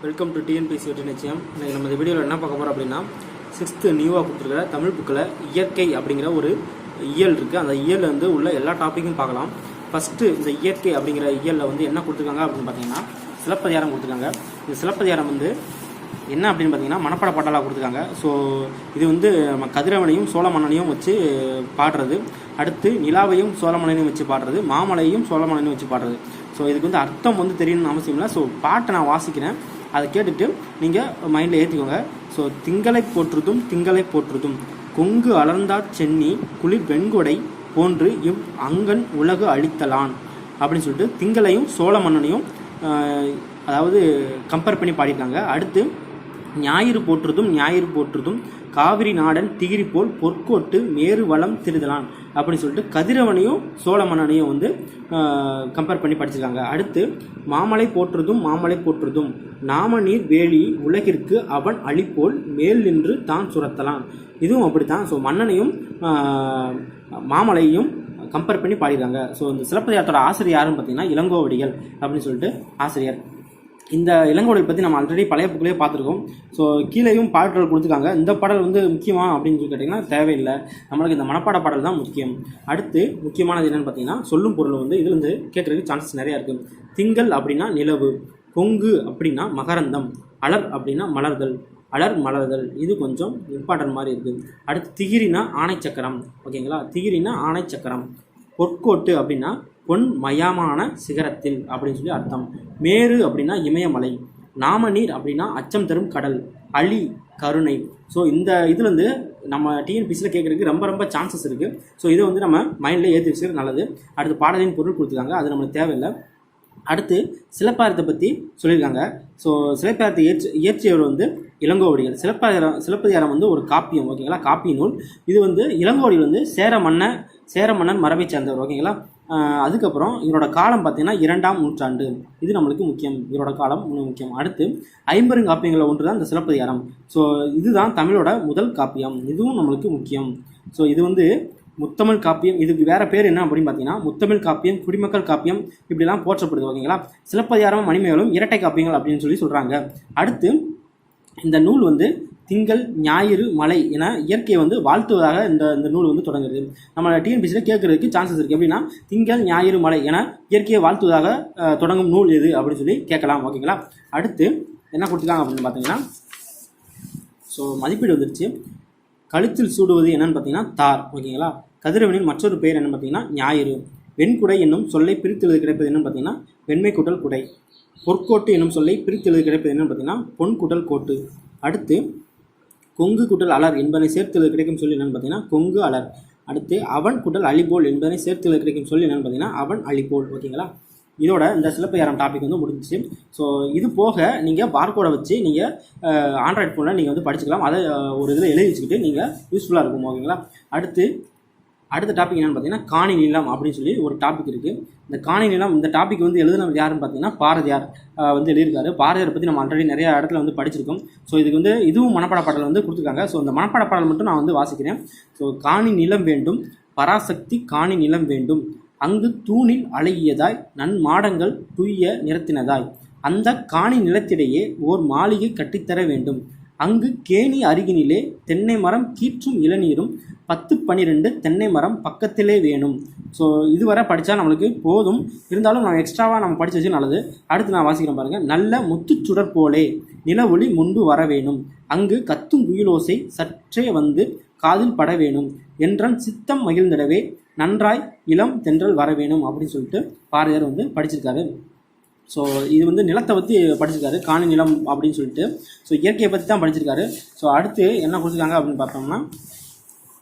Welcome to TNPSC வெற்றி நிச்சயம். இன்றைக்கி நம்ம இந்த வீடியோவில் என்ன பார்க்க போகிறோம் அப்படின்னா, 6th நியூவாக கொடுத்துருக்கிற தமிழ் புக்கில் இயற்கை அப்படிங்கிற ஒரு இயல் இருக்குது. அந்த இயலில் வந்து உள்ள எல்லா டாப்பிக்கும் பார்க்கலாம். ஃபஸ்ட்டு இந்த இயற்கை அப்படிங்கிற இயலில் வந்து என்ன கொடுத்துருக்காங்க அப்படின்னு பார்த்தீங்கன்னா, சிலப்பதிகாரம் கொடுத்துருக்காங்க. இந்த சிலப்பதிகாரம் வந்து என்ன அப்படின்னு பார்த்தீங்கன்னா, மனப்பாட பாடலாக கொடுத்துருக்காங்க. ஸோ இது வந்து நம்ம கதிரவனையும் சோழ மன்னனையும் வச்சு பாடுறது, அடுத்து நிலாவையும் சோழ மன்னனையும் வச்சு பாடுறது, மாமலையும் சோழ மன்னனையும் வச்சு பாடுறது. ஸோ இதுக்கு வந்து அர்த்தம் வந்து தெரியணும்னு அவசியம் இல்லை. ஸோ பாட்டை நான் வாசிக்கிறேன், அதை கேட்டுட்டு நீங்கள் மைண்டில் ஏற்றிக்கோங்க. ஸோ திங்களை போற்றுதும் திங்களை போற்றுதும் கொங்கு அலர்ந்தாற் சென்னி குளிர் வெண்கொடை போன்று இவ் அங்கன் உலகு அழித்தலான் அப்படின்னு சொல்லிட்டு திங்களையும் சோழ மன்னனையும் அதாவது கம்பேர் பண்ணி பாடிட்டாங்க. அடுத்து ஞாயிறு போற்றுதும் ஞாயிறு போற்றுதும் காவிரி நாடன் திகிரி போல் பொற்கோட்டு மேறு வளம் திருதலான் அப்படின்னு சொல்லிட்டு கதிரவனையும் சோழ மன்னனையும் வந்து கம்பேர் பண்ணி படிச்சிருக்காங்க. அடுத்து மாமலை போற்றுதும் மாமலை போற்றுதும் நாம நீர் வேலி உலகிற்கு அவன் அழிப்போல் மேல் நின்று தான் சுரத்தலான். இதுவும் அப்படித்தான். ஸோ மன்னனையும் மாமலையும் கம்பேர் பண்ணி பாடிடுறாங்க. ஸோ இந்த சிலப்பதிகாரத்தோட ஆசிரியர் யாருன்னு பார்த்தீங்கன்னா இளங்கோவடிகள் அப்படின்னு சொல்லிட்டு ஆசிரியர். இந்த இளங்கோவடிகள் பற்றி நம்ம ஆல்ரெடி பழைய புக்கிலேயே பார்த்துருக்கோம். ஸோ கீழேயும் பாடல்கள் கொடுத்துருக்காங்க. இந்த பாடல் வந்து முக்கியமா அப்படின்னு சொல்லி கேட்டிங்கன்னா தேவையில்லை, நம்மளுக்கு இந்த மனப்பாட பாடல் தான் முக்கியம். அடுத்து முக்கியமானது என்னென்னு பார்த்தீங்கன்னா, சொல்லும் பொருள் வந்து இதுல இருந்து கேட்கறதுக்கு சான்சஸ் நிறையா இருக்குது. திங்கள் அப்படின்னா நிலவு, கொங்கு அப்படின்னா மகரந்தம், அலர் அப்படின்னா மலர்கள், அலர் மலர்கள். இது கொஞ்சம் இம்பார்ட்டன்ட் மாதிரி இருக்குது. அடுத்து திகிரினா ஆணைச்சக்கரம், ஓகேங்களா? திகிரினா ஆணைச்சக்கரம். பொற்கோட்டு அப்படின்னா பொன் மயமான சிகரத்தில் அப்படின்னு சொல்லி அர்த்தம். மேரு அப்படின்னா இமயமலை, நாமநீர் அப்படின்னா அச்சம் தரும் கடல், அழி கருணை. ஸோ இந்த இதுலேருந்து நம்ம டிஎன்பிசியில் கேட்குறதுக்கு ரொம்ப ரொம்ப சான்சஸ் இருக்குது. ஸோ இதை வந்து நம்ம மைண்டில் ஏற்றி வச்சுக்கிறது நல்லது. அடுத்து பாடலின் பொருள் கொடுத்துருக்காங்க, அது நம்மளுக்கு தேவையில்லை. அடுத்து சிலப்பதிகாரத்தை பற்றி சொல்லியிருக்காங்க. ஸோ சிலப்பதிகாரத்தை இயற்றியவர் வந்து இளங்கோவடிகள். சிலப்பதிகாரம் வந்து ஒரு காப்பியம், ஓகேங்களா? காப்பிய நூல். இது வந்து இளங்கோவடிகள் வந்து சேர மன்னன் மரபை சேர்ந்தவர், ஓகேங்களா? அதுக்கப்புறம் இவரோட காலம் பார்த்தீங்கன்னா 2ஆம் நூற்றாண்டு. இது நம்மளுக்கு முக்கியம், இவரோட காலம் முக்கியம். அடுத்து 50 காப்பியங்களில் ஒன்று தான் இந்த சிலப்பதிகாரம். ஸோ இதுதான் தமிழோட முதல் காப்பியம், இதுவும் நம்மளுக்கு முக்கியம். ஸோ இது வந்து முத்தமிழ் காப்பியம். இதுக்கு வேறு பேர் என்ன அப்படின்னு பார்த்தீங்கன்னா முத்தமிழ் காப்பியம், குடிமக்கள் காப்பியம், இப்படிலாம் போற்றப்படுது, ஓகேங்களா? சிலப்பதிகாரம் மணிமேகலும் இரட்டை காப்பியங்கள் அப்படின்னு சொல்லி சொல்கிறாங்க. அடுத்து இந்த நூல் வந்து திங்கள் ஞாயிறு மலை என இயற்கையை வந்து வாழ்த்துவதாக இந்த நூல் வந்து தொடங்குறது. நம்ம டிஎன்பிசியில் கேட்கறதுக்கு சான்சஸ் இருக்குது. எப்படின்னா திங்கள் ஞாயிறு மலை என இயற்கையை வாழ்த்துவதாக தொடங்கும் நூல் எது அப்படின்னு சொல்லி கேட்கலாம், ஓகேங்களா? அடுத்து என்ன கொடுத்துருக்காங்க அப்படின்னு பார்த்தீங்கன்னா, ஸோ மதிப்பீடு வந்துருச்சு. கழுத்தில் சூடுவது என்னன்னு பார்த்தீங்கன்னா தார், ஓகேங்களா? கதிரவனின் மற்றொரு பெயர் என்னன்னு பார்த்தீங்கன்னா ஞாயிறு. வெண்குடை என்னும் சொல்லை பிரித்தெழுது கிடைப்பது என்னன்னு பார்த்தீங்கன்னா வெண்மை கூட்டல் குடை. பொற்கோட்டு என்னும் சொல்லை பிரித்தெழுது கிடைப்பது என்னன்னு பார்த்தீங்கன்னா பொன் கூட்டல் கோட்டு. அடுத்து கொங்கு கூட்டல் அலர் என்பதனை சேர்த்தெழுது கிடைக்கும் சொல்லி என்னன்னு பார்த்தீங்கன்னா கொங்கு அலர். அடுத்து அவன் கூட்டல் அழிபோல் என்பதனை சேர்த்தெழுது கிடைக்கும் சொல்லி என்னன்னு பார்த்தீங்கன்னா அவன் அழிபோல், ஓகேங்களா? இதோட இந்த சிலப்பதிகாரம் டாபிக் வந்து முடிஞ்சிச்சு. ஸோ இது போக நீங்கள் பார்கோடை வச்சு நீங்கள் ஆண்ட்ராய்ட் ஃபோனில் நீங்கள் வந்து படிச்சுக்கலாம். அதை ஒரு இதில் எழுதி வச்சுக்கிட்டு நீங்கள் யூஸ்ஃபுல்லாக இருக்கும், ஓகேங்களா? அடுத்த டாபிக் என்னென்னு பார்த்தீங்கன்னா காணி நிலம் அப்படின்னு சொல்லி ஒரு டாபிக் இருக்குது. இந்த காணி நிலம், இந்த டாபிக் வந்து எழுதுனவர் யாருன்னு பார்த்தீங்கன்னா பாரதியார் வந்து எழுதியிருக்காரு. பாரதியாரை பற்றி நம்ம ஆல்ரெடி நிறைய இடத்துல வந்து படிச்சிருக்கோம். ஸோ இதுக்கு வந்து இதுவும் மனப்பாட பாடல் வந்து கொடுத்துருக்காங்க. ஸோ இந்த மனப்பாட பாடல் மட்டும் நான் வந்து வாசிக்கிறேன். ஸோ காணி நிலம் வேண்டும், பராசக்தி காணி நிலம் வேண்டும், அங்கு தூணில் அழகியதாய் நன்மாடங்கள் துய்ய நிறத்தினதாய், அந்த காணி நிலத்திடையே ஓர் மாளிகை கட்டித்தர வேண்டும், அங்கு கேணி அருகினிலே தென்னை மரம் கீற்றும் இளநீரும் 10-12 தென்னை மரம் பக்கத்திலே வேணும். ஸோ இதுவரை படித்தா நம்மளுக்கு போதும், இருந்தாலும் நம்ம எக்ஸ்ட்ராவாக நம்ம படித்து வச்சு நல்லது. அடுத்து நான் வாசிக்கிறேன் பாருங்கள். நல்ல முத்துச்சுடர் போலே நில ஒளி முன்பு வர வேணும், அங்கு கத்தும் குயிலோசை சற்றே வந்து காதில் பட வேணும், என்றன் சித்தம் மகிழ்ந்திடவே நன்றாய் இளம் தென்றல் வர வேணும் அப்படின்னு சொல்லிட்டு பாரதியார் வந்து படிச்சிருக்காரு. ஸோ இது வந்து நிலத்தை பற்றி படிச்சிருக்காரு, காணி நிலம் அப்படின்னு சொல்லிட்டு. ஸோ இயற்கையை பற்றி தான் படிச்சிருக்காரு. ஸோ அடுத்து என்ன கொடுத்துருக்காங்க அப்படின்னு பார்த்தோம்னா,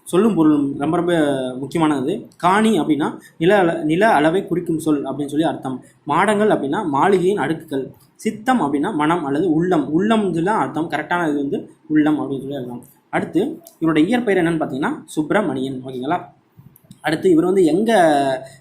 சொல்லும் பொருள் ரொம்ப ரொம்ப முக்கியமானது. காணி அப்படின்னா நில அளவை குறிக்கும் சொல் அப்படின்னு சொல்லி அர்த்தம். மாடங்கள் அப்படின்னா மாளிகையின் அடுக்குகள். சித்தம் அப்படின்னா மனம் அல்லது உள்ளம் தான் அர்த்தம். கரெக்டான இது வந்து உள்ளம் அப்படின்னு சொல்லி அர்த்தம். அடுத்து இவரோட இயற்பெயர் என்னன்னு பார்த்தீங்கன்னா சுப்பிரமணியன், ஓகேங்களா? அடுத்து இவர் வந்து எங்கே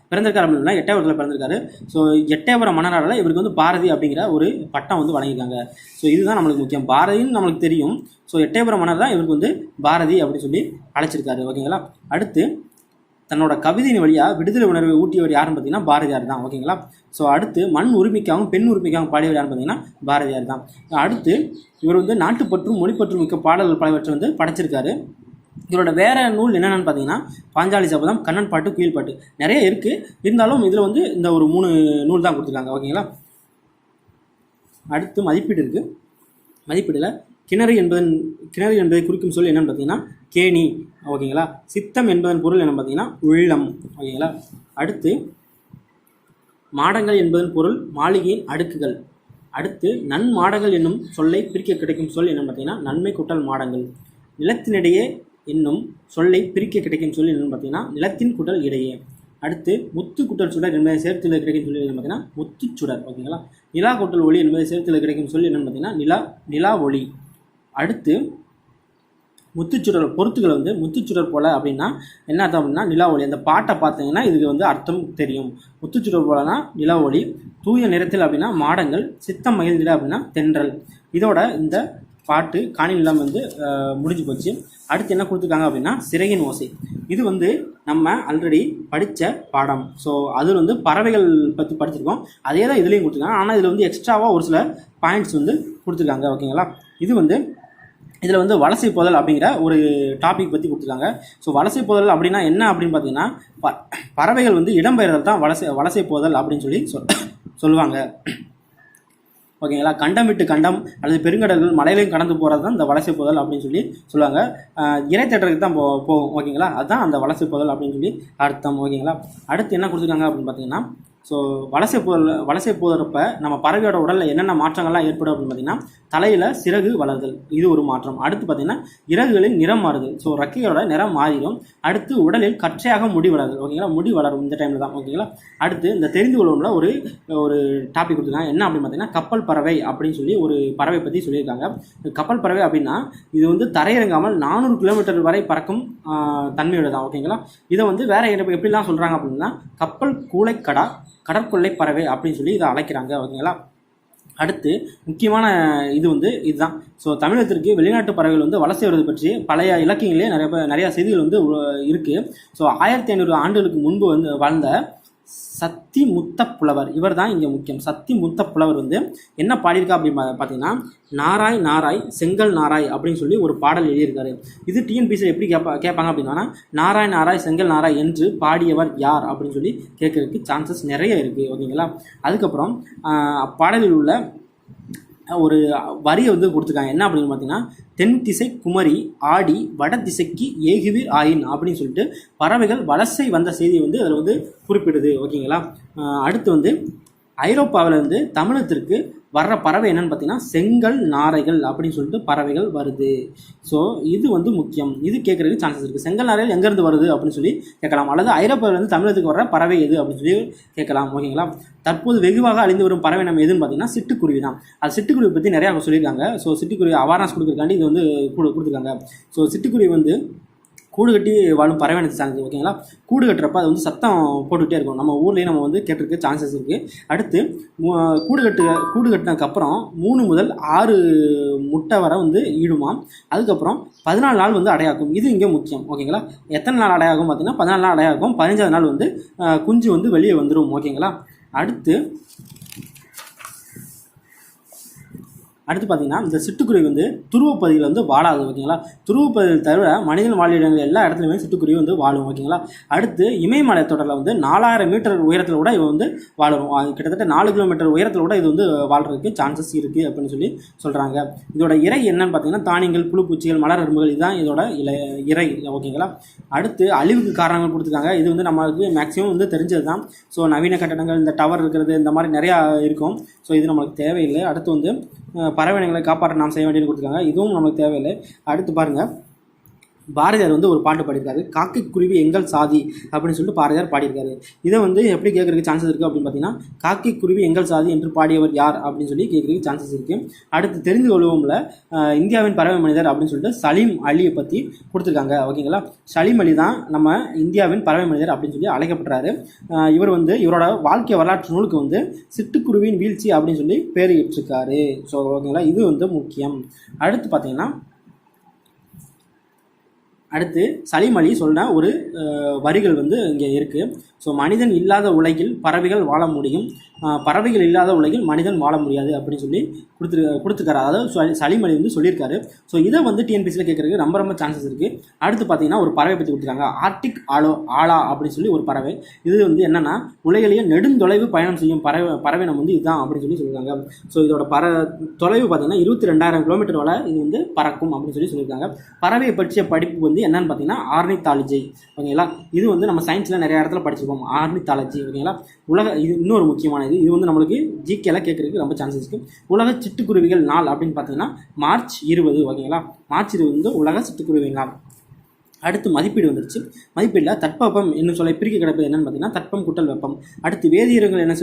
பிறந்திருக்காரு அப்படின்னா எட்டயபுரத்தில் பிறந்திருக்காரு. ஸோ எட்டயபுரம் மன்னரால் இவருக்கு வந்து பாரதி அப்படிங்கிற ஒரு பட்டம் வந்து வழங்கியிருக்காங்க. ஸோ இதுதான் நம்மளுக்கு முக்கியம். பாரதின்னு நம்மளுக்கு தெரியும். ஸோ எட்டயபுரம் மன்னர் தான் இவருக்கு வந்து பாரதி அப்படின்னு சொல்லி அழைச்சிருக்காரு, ஓகேங்களா? அடுத்து தன்னோட கவிதையின் வழியாக விடுதலை உணர்வை ஊட்டியவர் யாருன்னு பார்த்தீங்கன்னா பாரதியார் தான். ஓகேங்களா. ஸோ அடுத்து மண் உரிமைக்காகவும் பெண் உரிமைக்காகவும் பாடியவர் யாருன்னு பார்த்தீங்கன்னா பாரதியார் தான். அடுத்து இவர் வந்து நாட்டுப்பற்றும் மொழிப்பற்றும் மிக்க பாடல்கள் பலவற்றை வந்து படைச்சிருக்காரு. இவரோட வேற நூல் என்னென்னு பார்த்தீங்கன்னா பாஞ்சாலி சபதம், கண்ணன் பாட்டு, குயில் பாட்டு நிறைய இருக்குது. இருந்தாலும் இதில் வந்து இந்த ஒரு 3 நூல் தான் கொடுத்துருக்காங்க. ஓகேங்களா. அடுத்து மதிப்பீடு இருக்குது. மதிப்பீடில் கிணறு என்பதை குறிக்கும் சொல் என்னென்னு பார்த்தீங்கன்னா கேணி. ஓகேங்களா. சித்தம் என்பதன் பொருள் என்னென்னு பார்த்தீங்கன்னா உள்ளம். ஓகேங்களா. அடுத்து மாடங்கள் என்பதன் பொருள் மாளிகையின் அடுக்குகள். அடுத்து நன்மாடங்கள் என்னும் சொல்லை பிரிக்க கிடைக்கும் சொல் என்னென்னு பார்த்தீங்கன்னா நன்மை கூட்டல் மாடங்கள். நிலத்தினிடையே என்னும் சொல்லை பிரிக்க கிடைக்கும் சொல் என்னென்னு பார்த்தீங்கன்னா நிலத்தின் கூட்டல் இடையே. அடுத்து முத்து கூட்டல் சுடர் என்பதை சேர்த்துல கிடைக்கும் சொல்லி என்னென்னு பார்த்தீங்கன்னா முத்துச்சுடர். ஓகேங்களா. நிலா கூட்டல் ஒளி என்பதை சேர்த்துல கிடைக்கும் சொல்லி என்னென்னு பார்த்தீங்கன்னா நிலா ஒளி. அடுத்து முத்துச்சுடர் பொறுத்துக்கள் வந்து முத்துச்சுடர் போல அப்படின்னா என்ன அர்த்தம் அப்படின்னா நிலா ஒளி. அந்த பாட்டை பார்த்தீங்கன்னா இதுக்கு வந்து அர்த்தம் தெரியும். முத்துச்சுடர் போலனா நிலா ஒளி, தூய நிறத்தில் அப்படின்னா மாடங்கள், சித்தம் மகிழ்ந்திட அப்படின்னா தென்றல். இதோட இந்த பாட்டு காணி நிலம் வந்து முடிஞ்சு போச்சு. அடுத்து என்ன கொடுத்துருக்காங்க அப்படின்னா சிறகின் ஓசை. இது வந்து நம்ம ஆல்ரெடி படித்த பாடம். ஸோ அது வந்து பறவைகள் பற்றி படிச்சிருக்கோம். அதே தான் இதுலேயும் கொடுத்துருக்காங்க. ஆனால் இதில் வந்து எக்ஸ்ட்ராவாக ஒரு சில பாயிண்ட்ஸ் வந்து கொடுத்துருக்காங்க. ஓகேங்களா. இது வந்து இதில் வந்து வலசை போதல் அப்படிங்கிற ஒரு டாபிக் பற்றி கொடுத்துருக்காங்க. ஸோ வலசை போதல் அப்படின்னா என்ன அப்படின்னு பார்த்தீங்கன்னா பறவைகள் வந்து இடம்பெயர்தல் தான் வலசை போதல் அப்படின்னு சொல்லி சொல்லுவாங்க. ஓகேங்களா. கண்டம் விட்டு கண்டம் அல்லது பெருங்கடல்கள் மலையிலையும் கடந்து போகிறது தான் இந்த வலசை போதல் அப்படின்னு சொல்லி சொல்லுவாங்க. இறை தேட்டருக்கு தான் போகும். ஓகேங்களா. அதுதான் அந்த வலசை போதல் அப்படின்னு சொல்லி அர்த்தம். ஓகேங்களா. அடுத்து என்ன கொடுத்துருக்காங்க அப்படின்னு பார்த்தீங்கன்னா ஸோ வலசை போகிறப்ப நம்ம பறவையோட உடலில் என்னென்ன மாற்றங்கள்லாம் ஏற்படும் அப்படின்னு பார்த்தீங்கன்னா தலையில் சிறகு வளருதல், இது ஒரு மாற்றம். அடுத்து பார்த்தீங்கன்னா இறகுகளில் நிறம் மாறுதல். ஸோ ரெக்கையோட நிறம் மாறிடும். அடுத்து உடலில் கற்றையாக முடி வளருதல். ஓகேங்களா. முடி வளரும் இந்த டைமில் தான். ஓகேங்களா. அடுத்து இந்த தெரிந்து கொள்ளும்ல ஒரு டாபிக் கொடுத்துருக்காங்க. என்ன அப்படின்னு பார்த்தீங்கன்னா கப்பல் பறவை அப்படின்னு சொல்லி ஒரு பறவை பற்றி சொல்லியிருக்காங்க. கப்பல் பறவை அப்படின்னா இது வந்து தரையிறங்காமல் 400 கிலோமீட்டர் வரை பறக்கும் தன்மையோட தான். ஓகேங்களா. இதை வந்து வேற எப்படிலாம் சொல்கிறாங்க அப்படின்னா கப்பல் கூளைக்கடா, கடற்கொள்ளை பறவை அப்படின்னு சொல்லி இதை அழைக்கிறாங்க. ஓகேங்களா. அடுத்து முக்கியமான இது வந்து இதுதான். ஸோ தமிழகத்திற்கு வெளிநாட்டு பறவைகள் வந்து வலசை வருவது பற்றி பழைய இலக்கியங்களே நிறைய செய்திகள் வந்து இருக்குது. ஸோ 1500 ஆண்டுகளுக்கு முன்பு வந்து வாழ்ந்த சத்தி முத்த புலவர், இவர் தான் இங்கே முக்கியம். சத்தி முத்த புலவர் வந்து என்ன பாடியிருக்கா அப்படின்னு பார்த்தீங்கன்னா நாராய் நாராய் செங்கல் நாராய் அப்படின்னு சொல்லி ஒரு பாடல் எழுதியிருக்காரு. இது டிஎன்பிசியில் எப்படி கேட்பாங்க அப்படின்னா நாராய் நாராய் செங்கல் நாராய் என்று பாடியவர் யார் அப்படின்னு சொல்லி கேட்கறதுக்கு சான்சஸ் நிறைய இருக்குது. ஓகேங்களா. அதுக்கப்புறம் பாடலில் உள்ள ஒரு வரியை வந்து கொடுத்துருக்காங்க. என்ன அப்படின்னு பார்த்தீங்கன்னா தென் திசை குமரி ஆடி வட திசைக்கு ஏகுவீர் ஆயின் அப்படின்னு சொல்லிட்டு பறவைகள் வலசை வந்த செய்தியை வந்து அதில் வந்து குறிப்பிடுது. ஓகேங்களா. அடுத்து வந்து ஐரோப்பாவில் இருந்து தமிழகத்திற்கு வர்ற பறவை என்னன்னு பார்த்தீங்கன்னா செங்கல் நாரைகள் அப்படின்னு சொல்லிட்டு பறவைகள் வருது. ஸோ இது வந்து முக்கியம். இது கேட்குறதுக்கு சான்சஸ் இருக்குது. செங்கல் நாரைகள் எங்கேருந்து வருது அப்படின்னு சொல்லி கேட்கலாம். அல்லது ஐரோப்பாவிலேருந்து தமிழகத்துக்கு வர்ற பறவை எது அப்படின்னு சொல்லி கேட்கலாம். ஓகேங்களா. தற்போது வெகுவாக அழிந்து வரும் பறவை நம்ம எதுன்னு பார்த்தீங்கன்னா சிட்டுக்குருவி தான். அது சிட்டுக்குருவி பற்றி நிறையா சொல்லியிருக்காங்க. ஸோ சிட்டுக்குருவி அவேர்னஸ் கொடுக்குறதுக்காண்டி இது வந்து கொடுத்துருக்காங்க. ஸோ சிட்டுக்குருவி வந்து கூடு கட்டி வாழும் பறவை சான்ஸ். ஓகேங்களா. கூடு கட்டுறப்ப அது வந்து சத்தம் போட்டுக்கிட்டே இருக்கும். நம்ம ஊர்லேயே நம்ம வந்து கேட்டிருக்க சான்சஸ் இருக்குது. அடுத்து கூடு கட்டினதுக்கப்புறம் 3 முதல் 6 முட்டை வரை வந்து ஈடுமாம். அதுக்கப்புறம் 14 நாள் வந்து அடையாக்கும். இது இங்கே முக்கியம். ஓகேங்களா. எத்தனை நாள் அடையாகும் பார்த்தீங்கன்னா 14 நாள் அடையாகும். 15வது நாள் வந்து குஞ்சு வந்து வெளியே வந்துடும். ஓகேங்களா. அடுத்து பார்த்தீங்கன்னா இந்த சிட்டுக்குருவி வந்து துருவப்பகுதியில் வந்து வாழாது. ஓகேங்களா. துருவப்பகுதியில் தவிர மனிதன் வாழிடங்கள் எல்லா இடத்துலையுமே சிட்டுக்குருவி வந்து வாழும். ஓகேங்களா. அடுத்து இமயமலை தொடரில் வந்து 4000 மீட்டர் உயரத்தில் கூட இது வந்து வாழும். கிட்டத்தட்ட 4 கிலோமீட்டர் உயரத்தில் கூட இது வந்து வாழ்றதுக்கு சான்சஸ் இருக்குது அப்படின்னு சொல்லி சொல்கிறாங்க. இதோட இறை என்னன்னு பார்த்தீங்கன்னா தானியங்கள், புழு பூச்சிகள், மலர் அரும்புகள், இதுதான் இதோட இறை. ஓகேங்களா. அடுத்து அழிவுக்கு காரணங்கள் கொடுத்துருக்காங்க. இது வந்து நம்மளுக்கு மேக்ஸிமம் வந்து தெரிஞ்சது தான். ஸோ நவீன கட்டடங்கள், இந்த டவர் இருக்கிறது, இந்த மாதிரி நிறையா இருக்கும். ஸோ இது நம்மளுக்கு தேவையில்லை. அடுத்து வந்து பறவைகளை காப்பாற்ற நாம் செய்ய வேண்டியது கொடுத்துருக்காங்க. இதுவும் நமக்கு தேவையில்லை. அடுத்து பாருங்கள், பாரதியார் வந்து ஒரு பாட்டு பாடியிருக்காரு. காக்கை குருவி எங்கள் சாதி அப்படின்னு சொல்லிட்டு பாரதியார் பாடியிருக்காரு. இதை வந்து எப்படி கேட்கறதுக்கு சான்சஸ் இருக்குது அப்படின்னு பார்த்தீங்கன்னா காக்கை குருவி எங்கள் சாதி என்று பாடியவர் யார் அப்படின்னு சொல்லி கேட்கறதுக்கு சான்சஸ் இருக்குது. அடுத்து தெரிந்து கொள்வோம்ல இந்தியாவின் பறவை மனிதர் அப்படின்னு சொல்லிட்டு சலீம் அலியை பற்றி கொடுத்துருக்காங்க. ஓகேங்களா. சலீம் அலி தான் நம்ம இந்தியாவின் பறவை மனிதர் அப்படின்னு சொல்லி அழைக்கப்படுறாரு. இவர் வந்து இவரோட வாழ்க்கை வரலாற்று நூலுக்கு வந்து சிட்டுக்குருவியின் வீழ்ச்சி அப்படின்னு சொல்லி பேர் இட்டிருக்காரு. ஸோ ஓகேங்களா. இது வந்து முக்கியம். அடுத்து பார்த்தீங்கன்னா அடுத்து சலீம் அலி சொன்ன ஒரு வரிகள் வந்து இங்கே இருக்குது. ஸோ மனிதன் இல்லாத உலகில் பறவைகள் வாழ முடியும், பறவைகள் இல்லாத உலகில் மனிதன் வாழ முடியாது அப்படின்னு சொல்லி கொடுத்துருக்காரு. அதாவது சலீம் அலி வந்து சொல்லியிருக்காரு. ஸோ இதை வந்து டிஎன்பிசியில் கேட்குறதுக்கு ரொம்ப சான்சஸ் இருக்குது. அடுத்து பார்த்தீங்கன்னா ஒரு பறவை பற்றி கொடுத்துருக்காங்க, ஆர்டிக் ஆலா அப்படின்னு சொல்லி ஒரு பறவை. இது வந்து என்னென்னா உலகிலேயே நெடுந்தொலைவு பயணம் செய்யும் பறவை நம்ம வந்து இதுதான் அப்படின்னு சொல்லி சொல்லியிருக்காங்க. ஸோ இதோட தொலைவு பார்த்தீங்கன்னா 22,000 கிலோமீட்டர் வரை இது வந்து பறக்கும் அப்படின்னு சொல்லி சொல்லியிருக்காங்க. பறவையை பற்றிய படிப்பு வந்து என்னன்னு பார்த்தீங்கன்னா ஆர்னித்தாலஜி. ஓகேங்களா, இது வந்து நம்ம சயின்ஸில் நிறைய இடத்துல படிச்சிருக்கோம் ஆர்னித்தாலஜி. ஓகேங்களா, இது இன்னொரு முக்கியமான இது வந்து நம்மளுக்கு ஜிகேல கேட்கறதுக்கு ரொம்ப சான்சஸ் இருக்குது. உலக சிட்டுக்குருவிகள் நாள் அப்படின்னு பார்த்தீங்கன்னா மார்ச் 20. ஓகேங்களா, மார்ச் 20 வந்து உலக சிட்டுக்குருவிகள் நாள். அடுத்து மதிப்பீடு வந்துருச்சு. மதிப்பீடில் தட்பவெப்பம் என்னும் சொல்லை பிரிக்க கிடப்பது என்னன்னு பார்த்தீங்கன்னா தட்பம் கூட்டல் வெப்பம். அடுத்து வேதியிரங்கள் என்ன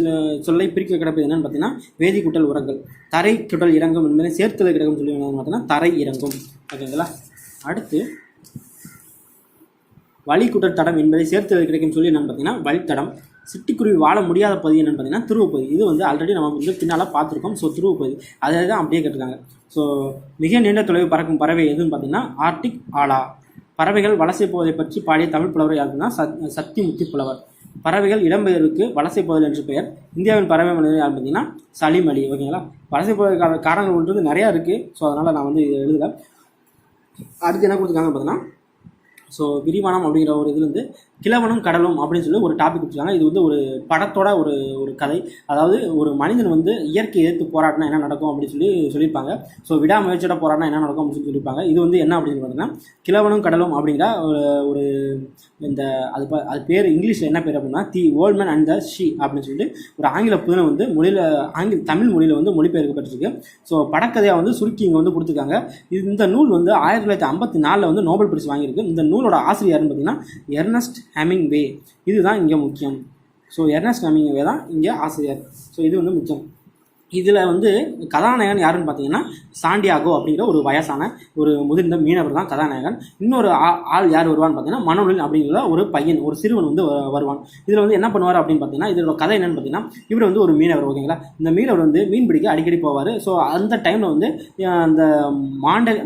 சொல்லை பிரிக்க கிடப்பது என்னன்னு பார்த்தீங்கன்னா வேதி கூட்டல் உரங்கள். தரை கூட்டல் இறங்கும் என்பதை சேர்த்தல் கிடக்கும் சொல்லி பார்த்தீங்கன்னா தரை இறங்கும். ஓகேங்களா, அடுத்து வழி கூட்டல் தடம் என்பதை சேர்த்தல் கிடைக்கும் சொல்லி என்னன்னு பார்த்தீங்கன்னா வழித்தடம். சிட்டுக்குருவி வாழ முடியாத பகுதி என்னென்னு பார்த்தீங்கன்னா துருவப்பகுதி. இது வந்து ஆல்ரெடி நம்ம வந்து பின்னால் பார்த்துருக்கோம். ஸோ துருவப்பகுதி அதை தான் அப்படியே கேட்டிருக்காங்க. ஸோ மிக நீண்ட தொலைவு பறக்கும் பறவை எதுன்னு பார்த்தீங்கன்னா ஆர்டிக் ஆலா. பறவைகள் வலசை போவதை பற்றி பாடிய தமிழ் புலவர் யாருன்னா சத்திமுத்தி புலவர். பறவைகள் இடம்பெயர்வுக்கு வலசை போதல் என்று பெயர். இந்தியாவின் பறவை மனிதர் யார் பார்த்தீங்கன்னா சலீம் அலி. ஓகேங்களா, வலசை போவதற்கான காரணங்கள் வந்து நிறையா இருக்குது. ஸோ அதனால் நான் வந்து இதை எழுதலை. அடுத்து என்ன கொடுத்துருக்காங்க பார்த்தீங்கன்னா ஸோ விரிவானம் அப்படிங்கிற ஒரு இதுலேருந்து கிழவனும் கடலும் அப்படின்னு சொல்லி ஒரு டாபிக் கொடுத்துருக்காங்க. இது வந்து ஒரு படத்தோட ஒரு கதை. அதாவது ஒரு மனிதன் வந்து இயற்கை எதிர்த்து போராடினா என்ன நடக்கும் அப்படின்னு சொல்லியிருப்பாங்க. ஸோ விடாமுயற்சியோட போராடினா என்ன நடக்கும் அப்படின்னு சொல்லியிருப்பாங்க. இது வந்து என்ன அப்படின்னு பார்த்தீங்கன்னா கிழவனும் கடலும் அப்படிங்கிற ஒரு இந்த அது பேர் இங்கிலீஷில் என்ன பேர் அப்படின்னா the old man and the sea அப்படின்னு சொல்லிட்டு ஒரு ஆங்கில புதினை வந்து தமிழ் மொழியில் வந்து மொழிபெயர்க்கப்பட்டிருக்கு. ஸோ படக்கதையாக வந்து சுருக்கி இங்கே வந்து கொடுத்துருக்காங்க. இந்த நூல் வந்து 1954 வந்து நோபல் பரிசு வாங்கியிருக்கு. இந்த நூலோட ஆசிரியர்னு பார்த்தீங்கன்னா எர்னஸ்ட் ஹெமிங்வே. இதுதான் இங்கே முக்கியம். ஸோ எர்னஸ்ட் ஹெமிங்வே தான் இங்கே ஆசிரியர். ஸோ இது வந்து முக்கியம். இதில் வந்து கதாநாயகன் யாருன்னு பார்த்தீங்கன்னா சாண்டியாகோ அப்படிங்கிற ஒரு வயசான ஒரு முதிர்ந்த மீனவர் தான் கதாநாயகன். இன்னொரு ஆள் யார் வருவான்னு பார்த்தீங்கன்னா மனோலின் அப்படிங்கிற ஒரு பையன், ஒரு சிறுவன் வந்து வருவான். இதில் வந்து என்ன பண்ணுவார் அப்படின்னு பார்த்தீங்கன்னா இதோட கதை என்னன்னு பார்த்தீங்கன்னா இவர் வந்து ஒரு மீனவர். ஓகேங்களா, இந்த மீனவர் வந்து மீன் பிடிக்க அடிக்கடி போவார். ஸோ அந்த டைமில் வந்து அந்த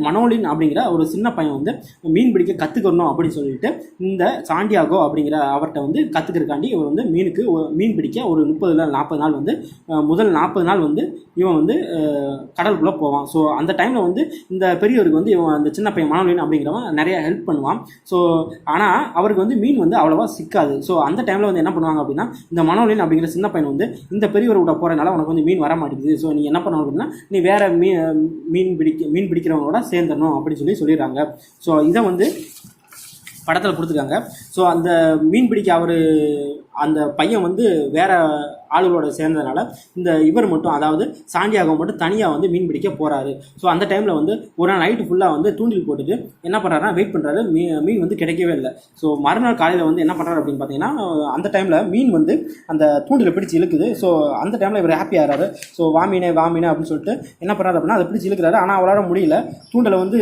மனோலின் அப்படிங்கிற ஒரு சின்ன பையன் வந்து மீன் பிடிக்க கற்றுக்கணும் அப்படின்னு சொல்லிட்டு இந்த சாண்டியாகோ அப்படிங்கிற அவர்கிட்ட வந்து கற்றுக்கிறக்காண்டி இவர் வந்து மீன் பிடிக்க ஒரு 30-40 நாள் வந்து முதல் 40 நாள் வந்து இவன் வந்து கடலுக்குள்ளே போவான். ஸோ அந்த டைமில் வந்து இந்த பெரியவருக்கு வந்து இவன் அந்த சின்ன பையன் மனோலின் அப்படிங்கிறவன் நிறைய ஹெல்ப் பண்ணுவான். ஸோ ஆனால் அவருக்கு வந்து மீன் வந்து அவ்வளோவா சிக்காது. ஸோ அந்த டைமில் வந்து என்ன பண்ணுவாங்க அப்படின்னா இந்த மனோலின் அப்படிங்கிற சின்ன பையன் வந்து இந்த பெரியவர் கூட போகிறனால உனக்கு வந்து மீன் வர மாட்டேங்குது. ஸோ நீ என்ன பண்ணணும் அப்படின்னா நீ வேற மீன் பிடிக்கிறவங்களோட சேர்ந்துடணும் அப்படின்னு சொல்லிடுறாங்க. ஸோ இதை வந்து படத்தில் கொடுத்துருக்காங்க. ஸோ அந்த மீன் பிடிக்க அந்த பையன் வந்து வேற ஆளுகளோட சேர்ந்ததுனால இந்த இவர் மட்டும், அதாவது சாண்டியாகோ மட்டும் தனியாக வந்து மீன் பிடிக்க போகிறாரு. ஸோ அந்த டைமில் வந்து ஒரு நாள் நைட்டு ஃபுல்லாக வந்து தூண்டில் போட்டுட்டு என்ன பண்ணுறாருன்னா வெயிட் பண்ணுறாரு. மீன் வந்து கிடைக்கவே இல்லை. ஸோ மறுநாள் காலையில் வந்து என்ன பண்ணுறாரு அப்படின்னு பார்த்தீங்கன்னா அந்த டைமில் மீன் வந்து அந்த தூண்டில் பிடிச்சி இழுக்குது. ஸோ அந்த டைமில் இவர் ஹாப்பி ஆகிறாரு. ஸோ வாமீனே அப்படின்னு சொல்லிட்டு என்ன பண்ணுறாரு அப்படின்னா அதை பிடிச்சி இழுக்கிறாரு. ஆனால் அவரால் முடியல. தூண்டில் வந்து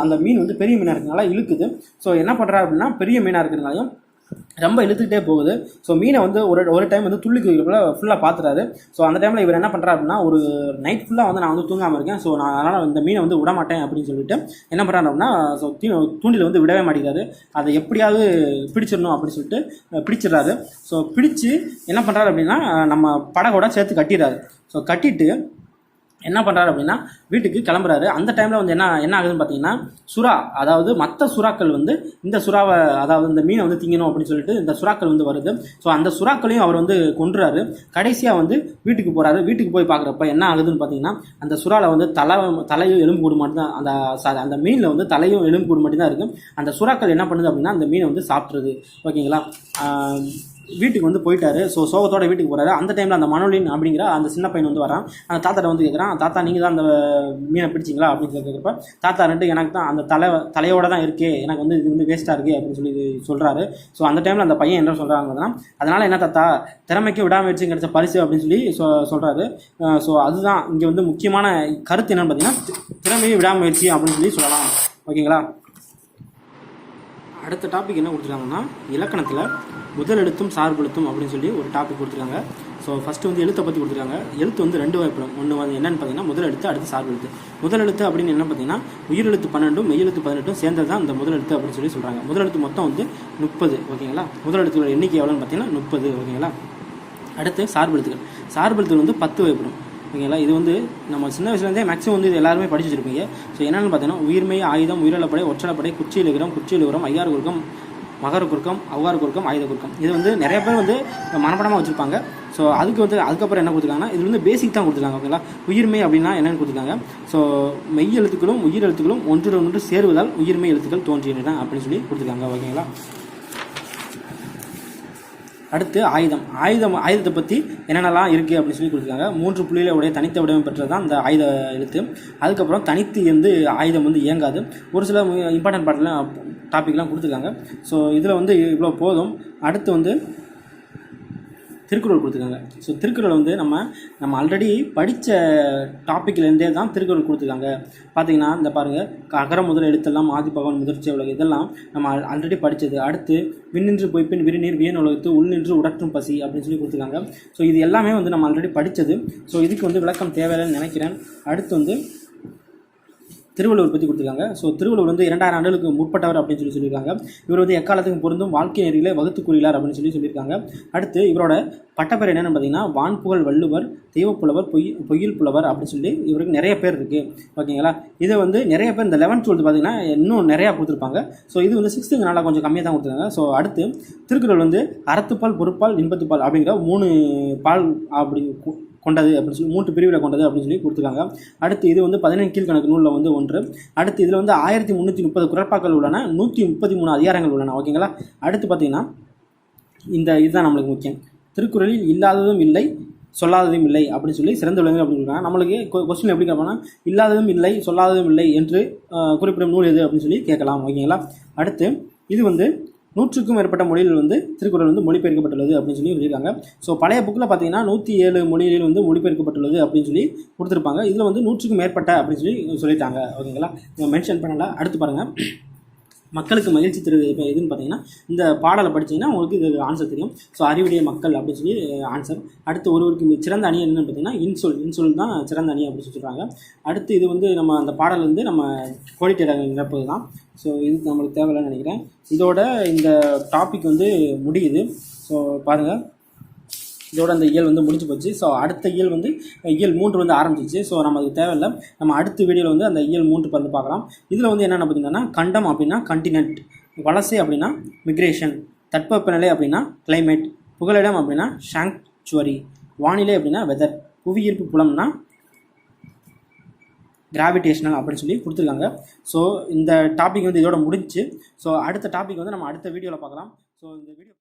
அந்த மீன் வந்து பெரிய மீனாக இருக்கிறதுனால இழுக்குது. ஸோ என்ன பண்ணுறாரு அப்படின்னா பெரிய மீனாக இருக்கிறதுனாலையும் ரொம்ப இழுத்துக்கிட்டே போகுது. ஸோ மீனை வந்து ஒரு டைம் வந்து துள்ளி குதிக்கிறப்பல ஃபுல்லாக பார்த்துறாரு. ஸோ அந்த டைமில் இவர் என்ன பண்ணுறாரு அப்படின்னா ஒரு நைட் ஃபுல்லாக வந்து நான் வந்து தூங்காமல் இருக்கேன். ஸோ நான் அதனால் இந்த மீனை வந்து விட மாட்டேன் அப்படின்னு சொல்லிட்டு என்ன பண்ணுறாரு அப்படின்னா ஸோ தூண்டில் வந்து விடவே மாட்டேங்கிறாரு. அதை எப்படியாவது பிடிச்சிடணும் அப்படின்னு சொல்லிட்டு பிடிச்சிடுறாரு. ஸோ பிடிச்சி என்ன பண்ணுறாரு அப்படின்னா நம்ம படகோட சேர்த்து கட்டிடுறாரு. ஸோ கட்டிட்டு என்ன பண்ணுறாரு அப்படின்னா வீட்டுக்கு கிளம்புறாரு. அந்த டைமில் வந்து என்ன ஆகுதுன்னு பார்த்தீங்கன்னா சுறா, அதாவது மற்ற சுறாக்கள் வந்து இந்த சுறாவை, அதாவது இந்த மீனை வந்து திங்கணும் அப்படின்னு சொல்லிட்டு இந்த சுறாக்கள் வந்து வருது. ஸோ அந்த சுறாக்களையும் அவர் வந்து கொன்றுறாரு. கடைசியாக வந்து வீட்டுக்கு போகிறாரு. வீட்டுக்கு போய் பார்க்குறப்ப என்ன ஆகுதுன்னு பார்த்தீங்கன்னா அந்த சுறாவில் வந்து தலையும் எலும்பு கூடு மட்டும் தான், அந்த மீனில் வந்து தலையும் எலும்பு கூடு மட்டும் தான் இருக்குது. அந்த சுறாக்கள் என்ன பண்ணுது அப்படின்னா அந்த மீனை வந்து சாப்பிட்ருது. ஓகேங்களா, வீட்டுக்கு வந்து போயிட்டாரு. ஸோ சோகத்தோட வீட்டுக்கு போகிறாரு. அந்த டைமில் அந்த மனோலின் அப்படிங்கிற அந்த சின்ன பையன் வந்து வரான். அந்த தாத்தாட்ட வந்து கேட்குறான், தாத்தா நீங்கள் தான் அந்த மீனை பிடிச்சிங்களா அப்படின்னு கேட்குறப்ப தாத்தா ரெண்டு எனக்கு தான் அந்த தலையோட தான் இருக்கே, எனக்கு வந்து இது வந்து வேஸ்ட்டாக இருக்குது அப்படின்னு சொல்லி சொல்கிறாரு. ஸோ அந்த டைமில் அந்த பையன் என்ன சொல்கிறாங்கன்னா அதனால் என்ன தாத்தா திறமைக்கு விடாமுயற்சி கிடைச்ச பரிசு அப்படின்னு சொல்லி சொல்கிறாரு. ஸோ அதுதான் இங்கே வந்து முக்கியமான கருத்து என்னன்னு பார்த்தீங்கன்னா திறமையை விடாமுயற்சி அப்படின்னு சொல்லி சொல்லலாம். ஓகேங்களா, அடுத்த டாபிக் என்ன கொடுத்துருக்காங்கன்னா இலக்கணத்தில் முதல் எழுத்தும் சார்பெழுத்தும் அப்படின்னு சொல்லி ஒரு டாபிக் கொடுத்துருக்காங்க. ஸோ ஃபஸ்ட்டு வந்து எழுத்தை பற்றி கொடுத்துருக்காங்க. எழுத்து வந்து 2 வகைப்படும். ஒன்று வந்து என்னென்னு பார்த்தீங்கன்னா முதல் எழுத்து, அடுத்து சார்பு எழுத்து. முதல் எழுத்து அப்படின்னு என்ன பார்த்தீங்கன்னா உயிரெழுத்து 12 மெய்யெழுத்து 18 சேர்ந்தது தான் இந்த முதல் எழுத்து அப்படின்னு சொல்லி சொல்கிறாங்க. முதல் எழுத்து மொத்தம் வந்து 30 ஓகேங்களா. முதல் எழுத்துக்களோட எண்ணிக்கை எவ்வளோன்னு பார்த்தீங்கன்னா 30 ஓகேங்களா. அடுத்து சார்பு எழுத்துக்கள். சார்பு எழுத்துக்கள் வந்து 10 வகைப்படும் ஓகேங்களா. இது வந்து நம்ம சின்ன வயசுலேருந்தே மேக்ஸிமம் வந்து இது எல்லாருமே படிச்சு வச்சிருப்பீங்க. ஸோ என்னென்னு பார்த்தீங்கன்னா உயிர்மை, ஆயுதம், உயிரிழப்படை, ஒற்றலப்படை, குச்சியில் உரம், குச்சியில் உரம், ஐயாறு குறுக்கம், மகர குறுக்கம், அவ்வாறு குறுக்கம், ஆயுத குறுக்கம். இது வந்து நிறைய பேர் வந்து மனப்படமாக வச்சுருப்பாங்க. ஸோ அதுக்கப்புறம் என்ன கொடுத்துருக்காங்கன்னா இது வந்து பேசிக் தான் கொடுத்துருக்காங்க ஓகேங்களா. உயிர்மை அப்படின்னா என்னென்னு கொடுத்துருக்காங்க. ஸோ மெய் எழுத்துக்களும் உயிர் எழுத்துக்களும் ஒன்று சேருவதால் உயிர்மை எழுத்துக்கள் தோன்றின அப்படின்னு சொல்லி கொடுத்துருக்காங்க ஓகேங்களா. அடுத்து ஆயுதத்தை பற்றி என்னென்னலாம் இருக்குது அப்படின்னு சொல்லி கொடுத்துருக்காங்க. 3 புள்ளியில உடைய தனித்த வடிவம் பெற்றது தான் இந்த ஆயுத எழுத்து. அதுக்கப்புறம் தனித்து வந்து ஆயுதம் வந்து இயங்காது. ஒரு சில இம்பார்ட்டன்ட் பார்ட்லாம் டாப்பிக்லாம் கொடுத்துருக்காங்க. ஸோ இதில் வந்து இவ்வளோ போதும். அடுத்து வந்து திருக்குறள் கொடுத்துருக்காங்க. ஸோ திருக்குறள் வந்து நம்ம ஆல்ரெடி படித்த டாப்பிக்லேருந்தே தான் திருக்குறள் கொடுத்துருக்காங்க. பார்த்தீங்கன்னா இந்த பாருங்கள், அகர முதல் எழுத்தெல்லாம் ஆதிபகவன் முதற்சி உலகம், இதெல்லாம் நம்ம ஆல்ரெடி படித்தது. அடுத்து விண்ணின்று பொய்ப்பின் விரிநீர் வியன் உலகத்து உள்நின்று உடற்றும் பசி அப்படின்னு சொல்லி கொடுத்துருக்காங்க. ஸோ இது எல்லாமே வந்து நம்ம ஆல்ரெடி படித்தது. ஸோ இதுக்கு வந்து விளக்கம் தேவையில்லைன்னு நினைக்கிறேன். அடுத்து வந்து திருவள்ளுவர் பற்றி கொடுத்துருக்காங்க. ஸோ திருவள்ளுவர் வந்து 2000 ஆண்டுகளுக்கு முற்பட்டவர் அப்படின்னு சொல்லியிருக்காங்க. இவர் வந்து எக்காலத்துக்கும் பொருந்தும் வாழ்க்கை நெறிகளை வகுத்து கூறினார் அப்படின்னு சொல்லியிருக்காங்க. அடுத்து இவரோட பட்டப்பேர் என்னென்னு பார்த்தீங்கன்னா வான்புகழ் வள்ளுவர், தெய்வப்புலவர், பொய்யில் புலவர் அப்படின்னு சொல்லி இவருக்கு நிறைய பேர் இருக்குது ஓகேங்களா. இதை வந்து நிறைய பேர் இந்த 11th 12th பார்த்தீங்கன்னா இன்னும் நிறையா கொடுத்துருப்பாங்க. ஸோ இது வந்து 6th நாளாக கொஞ்சம் கம்மியாக தான் கொடுத்துருக்காங்க. ஸோ அடுத்து திருக்குறள் வந்து அறத்துப்பால், பொருட்பால், இன்பத்துப்பால் அப்படிங்கிற 3 பால் அப்படி கொண்டது அப்படின்னு சொல்லி 3 பிரிவில் கொண்டது அப்படின்னு சொல்லி கொடுத்துருக்காங்க. அடுத்து இது வந்து 15 கீழ்கணக்கு நூலில் வந்து ஒன்று. அடுத்து இதில் வந்து 1330 குறட்பாக்கள் உள்ளன, 133 அதிகாரங்கள் உள்ளன ஓகேங்களா. அடுத்து பார்த்தீங்கன்னா இதுதான் நம்மளுக்கு முக்கியம். திருக்குறளில் இல்லாததும் இல்லை, சொல்லாததும் இல்லை அப்படின்னு சொல்லி சிறந்த விலங்கு அப்படின்னு சொல்கிறாங்க. நம்மளுக்கு கொஸ்டின் எப்படி கேட்பாங்கன்னா இல்லாததும் இல்லை, சொல்லாததும் இல்லை என்று குறிப்பிடும் நூல் எது அப்படின்னு சொல்லி கேட்கலாம் ஓகேங்களா. அடுத்து இது வந்து 100க்கும் மேற்பட்ட மொழிகள் வந்து திருக்குறள் வந்து மொழிபெயர்க்கப்பட்டுள்ளது அப்படின்னு சொல்லி சொல்லியிருக்காங்க. ஸோ பழைய புக்கில் பார்த்தீங்கன்னா 107 மொழிகளில் வந்து மொழிபெயர்க்கப்பட்டுள்ளது அப்படின்னு சொல்லி கொடுத்துருப்பாங்க. இதில் வந்து 100க்கும் மேற்பட்ட அப்படின்னு சொல்லி சொல்லிட்டாங்க ஓகேங்களா. மென்ஷன் பண்ணல. அடுத்து பாருங்கள், மக்களுக்கு மகிழ்ச்சி தருவது எதுன்னு பார்த்தீங்கன்னா இந்த பாடலை படித்தீங்கன்னா உங்களுக்கு இது ஆன்சர் தெரியும். ஸோ அறிவுடைய மக்கள் அப்படின்னு சொல்லி ஆன்சர். அடுத்து ஒருவருக்கு சிறந்த அணி என்னென்னு பார்த்தீங்கன்னா இன்சொல் தான் சிறந்த அணி அப்படின்னு சொல்கிறாங்க. அடுத்து இது வந்து நம்ம அந்த பாடல் வந்து நம்ம கோடிட்டேட நிரப்புது தான். ஸோ இது நம்மளுக்கு தேவையில்லைன்னு நினைக்கிறேன். இதோட இந்த டாபிக் வந்து முடியுது. ஸோ பாருங்கள், இதோட அந்த இயல் வந்து முடிஞ்சு போச்சு. ஸோ அடுத்த இயல் வந்து இயல் 3 வந்து ஆரம்பிச்சிச்சு. ஸோ நமக்கு தேவையில்லை. நம்ம அடுத்த வீடியோவில் வந்து அந்த இயல் 3 வந்து பார்க்கலாம். இதில் வந்து என்னென்ன பார்த்தீங்கன்னா கண்டம் அப்படின்னா கண்டினென்ட், வலசை அப்படின்னா மிக்ரேஷன், தட்பவெப்பநிலை அப்படின்னா கிளைமேட், புகலிடம் அப்படின்னா சாங்சுவரி, வானிலை அப்படின்னா வெதர், புவியீர்ப்பு புலம்னா கிராவிடேஷனல் அப்படின்னு சொல்லி கொடுத்துருக்காங்க. ஸோ இந்த டாபிக் வந்து இதோட முடிஞ்சு. ஸோ அடுத்த டாபிக் வந்து நம்ம அடுத்த வீடியோவில் பார்க்கலாம். ஸோ இந்த வீடியோ